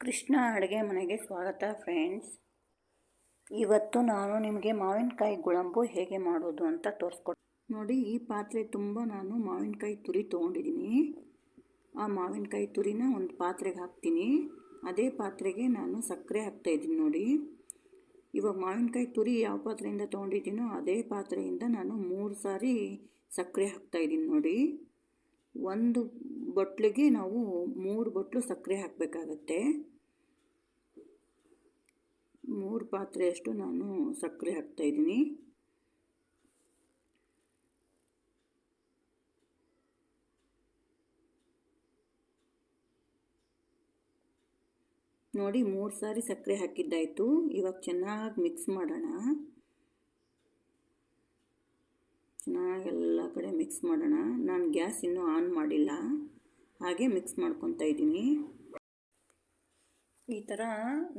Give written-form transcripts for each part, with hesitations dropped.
ಕೃಷ್ಣ ಅಡುಗೆ ಮನೆಗೆ ಸ್ವಾಗತ ಫ್ರೆಂಡ್ಸ್. ಇವತ್ತು ನಾನು ನಿಮಗೆ ಮಾವಿನಕಾಯಿ ಗುಳಂಬು ಹೇಗೆ ಮಾಡೋದು ಅಂತ ನೋಡಿ. ಈ ಪಾತ್ರೆ ತುಂಬ ನಾನು ಮಾವಿನಕಾಯಿ ತುರಿ ತೊಗೊಂಡಿದ್ದೀನಿ. ಆ ಮಾವಿನಕಾಯಿ ತುರಿನ ಒಂದು ಪಾತ್ರೆಗೆ ಹಾಕ್ತೀನಿ. ಅದೇ ಪಾತ್ರೆಗೆ ನಾನು ಸಕ್ಕರೆ ಹಾಕ್ತಾಯಿದ್ದೀನಿ ನೋಡಿ. ಇವಾಗ ಮಾವಿನಕಾಯಿ ತುರಿ ಯಾವ ಪಾತ್ರೆಯಿಂದ ತೊಗೊಂಡಿದ್ದೀನೋ ಅದೇ ಪಾತ್ರೆಯಿಂದ ನಾನು 3 ಸಾರಿ ಸಕ್ಕರೆ ಹಾಕ್ತಾಯಿದ್ದೀನಿ ನೋಡಿ. ಒಂದು ಬಟ್ಲಿಗೆ ನಾವು 3 ಬಟ್ಲು ಸಕ್ಕರೆ ಹಾಕಬೇಕಾಗತ್ತೆ. 3 ಪಾತ್ರೆಯಷ್ಟು ನಾನು ಸಕ್ಕರೆ ಹಾಕ್ತಾಯಿದ್ದೀನಿ. ನೋಡಿ 3 ಸಾರಿ ಸಕ್ಕರೆ ಹಾಕಿದ್ದಾಯಿತು. ಇವಾಗ ಚೆನ್ನಾಗಿ ಮಿಕ್ಸ್ ಮಾಡೋಣ. ಚೆನ್ನಾಗಿ ಎಲ್ಲ ಕಡೆ ಮಿಕ್ಸ್ ಮಾಡೋಣ. ನಾನು ಗ್ಯಾಸ್ ಇನ್ನೂ ಆನ್ ಮಾಡಿಲ್ಲ, ಹಾಗೆ ಮಿಕ್ಸ್ ಮಾಡ್ಕೊತಾ ಇದ್ದೀನಿ. ಈ ಥರ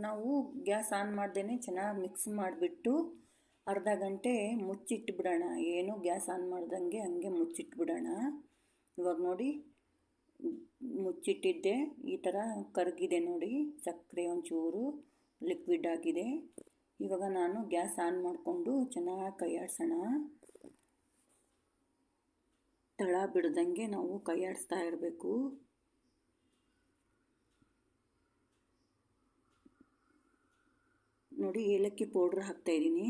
ನಾವು ಗ್ಯಾಸ್ ಆನ್ ಮಾಡ್ದೇ ಚೆನ್ನಾಗಿ ಮಿಕ್ಸ್ ಮಾಡಿಬಿಟ್ಟು ಅರ್ಧ ಗಂಟೆ ಮುಚ್ಚಿಟ್ಬಿಡೋಣ. ಏನು ಗ್ಯಾಸ್ ಆನ್ ಮಾಡ್ದಂಗೆ ಹಂಗೆ ಮುಚ್ಚಿಟ್ಬಿಡೋಣ. ಇವಾಗ ನೋಡಿ ಮುಚ್ಚಿಟ್ಟಿದ್ದೆ, ಈ ಥರ ಕರಗಿದೆ ನೋಡಿ. ಸಕ್ಕರೆ ಒಂಚೂರು ಲಿಕ್ವಿಡ್ ಆಗಿದೆ. ಇವಾಗ ನಾನು ಗ್ಯಾಸ್ ಆನ್ ಮಾಡಿಕೊಂಡು ಚೆನ್ನಾಗಿ ಕೈಯಾಡಿಸೋಣ. ತಳ ಬಿಡ್ದಂಗೆ ನಾವು ಕೈಯಾಡಿಸ್ತಾ ಇರಬೇಕು. ನೋಡಿ ಏಲಕ್ಕಿ ಪೌಡ್ರ್ ಹಾಕ್ತಾಯಿದ್ದೀನಿ.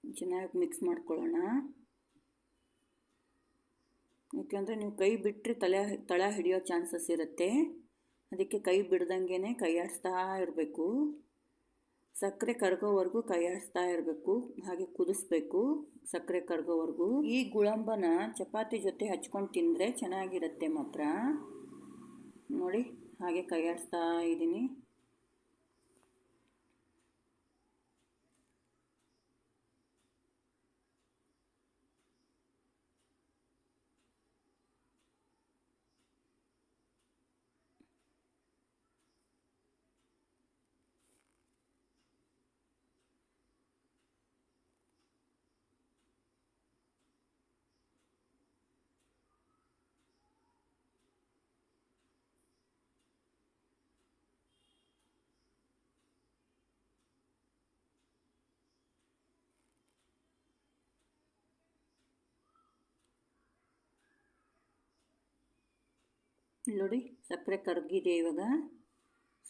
ಚೆನ್ನಾಗಿ ಮಿಕ್ಸ್ ಮಾಡ್ಕೊಳ್ಳೋಣ. ಯಾಕೆಂದರೆ ನೀವು ಕೈ ಬಿಟ್ಟರೆ ತಳ ಹಿಡಿಯೋ ಚಾನ್ಸಸ್ ಇರುತ್ತೆ. ಅದಕ್ಕೆ ಕೈ ಬಿಡ್ದಂಗೆ ಕೈಯಾಡಿಸ್ತಾ ಇರಬೇಕು. ಸಕ್ಕರೆ ಕರಗೋವರೆಗೂ ಕೈಯಾಡಿಸ್ತಾ ಇರಬೇಕು, ಹಾಗೆ ಕುದಿಸ್ಬೇಕು ಸಕ್ಕರೆ ಕರಗೋವರೆಗೂ. ಈ ಗುಳಂಬನ ಚಪಾತಿ ಜೊತೆ ಹಚ್ಕೊಂಡು ತಿಂದರೆ ಚೆನ್ನಾಗಿರುತ್ತೆ ಮಾತ್ರ. ನೋಡಿ ಹಾಗೆ ಕೈಯಾಡಿಸ್ತಾ ಇದ್ದೀನಿ. ನೋಡಿ ಸಕ್ಕರೆ ಕರಗಿದೆ. ಇವಾಗ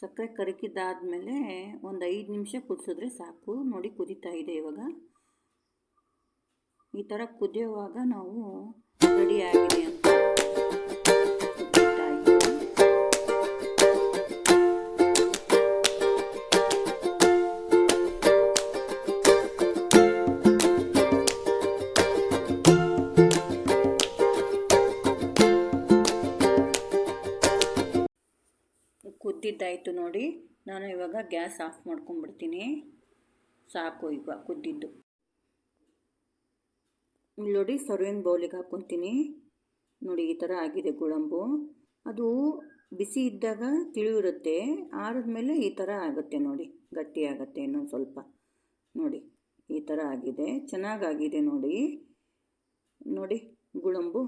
ಸಕ್ಕರೆ ಕರಗಿದ್ದಾದಮೇಲೆ ಒಂದು 5 ನಿಮಿಷ ಕುದಿಸಿದ್ರೆ ಸಾಕು. ನೋಡಿ ಕುದೀತಾ ಇದೆ. ಇವಾಗ ಈ ಥರ ಕುದಿಯುವಾಗ ನಾವು ರೆಡಿ ಆಗಿದೆ ಅಂತ ಕುದ್ದಿದ್ದಾಯಿತು ನೋಡಿ. ನಾನು ಇವಾಗ ಗ್ಯಾಸ್ ಆಫ್ ಮಾಡ್ಕೊಂಡ್ಬಿಡ್ತೀನಿ. ಸಾಕು ಈಗ ಕುದ್ದಿದ್ದು. ನೋಡಿ ಸರ್ವಿಂಗ್ ಬೌಲಿಗೆ ಹಾಕ್ಕೊತೀನಿ. ನೋಡಿ ಈ ಥರ ಆಗಿದೆ ಗುಳಂಬು. ಅದು ಬಿಸಿ ಇದ್ದಾಗ ತಿಳಿಯಿರುತ್ತೆ, ಆರಿದ್ಮೇಲೆ ಈ ಥರ ಆಗುತ್ತೆ ನೋಡಿ, ಗಟ್ಟಿ ಆಗುತ್ತೆ ಇನ್ನೊಂದು ಸ್ವಲ್ಪ. ನೋಡಿ ಈ ಥರ ಆಗಿದೆ, ಚೆನ್ನಾಗಾಗಿದೆ ನೋಡಿ. ನೋಡಿ ಗುಳಂಬು